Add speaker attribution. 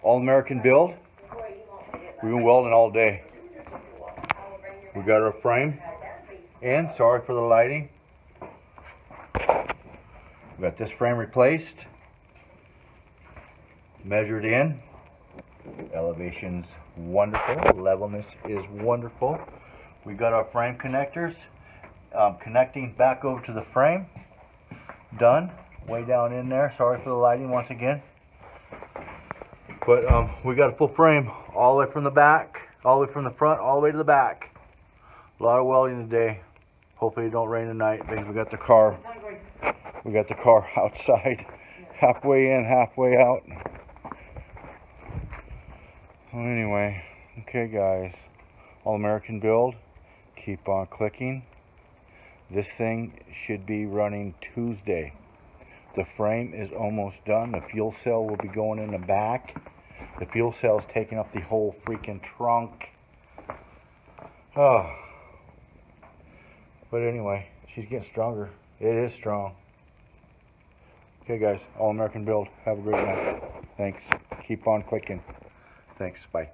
Speaker 1: All American build. We've been welding all day. We got our frame in. Sorry for the lighting. We got this frame replaced. Measured in. Elevation's wonderful. Levelness is wonderful. We got our frame connectors. Connecting back over to the frame. Done. Way down in there. Sorry for the lighting once again. But we got a full frame all the way from the back, all the way from the front, all the way to the back. A lot of welding today. Hopefully it don't rain tonight because we got the car outside, halfway in, halfway out. Well, anyway, okay guys, All American build. Keep on clicking. This thing should be running Tuesday. The frame is almost done. The fuel cell will be going in the back. The fuel cell is taking up the whole freaking trunk. Oh. But anyway, she's getting stronger. It is strong. Okay guys, All American build. Have a great night. Thanks. Keep on clicking. Thanks. Bye.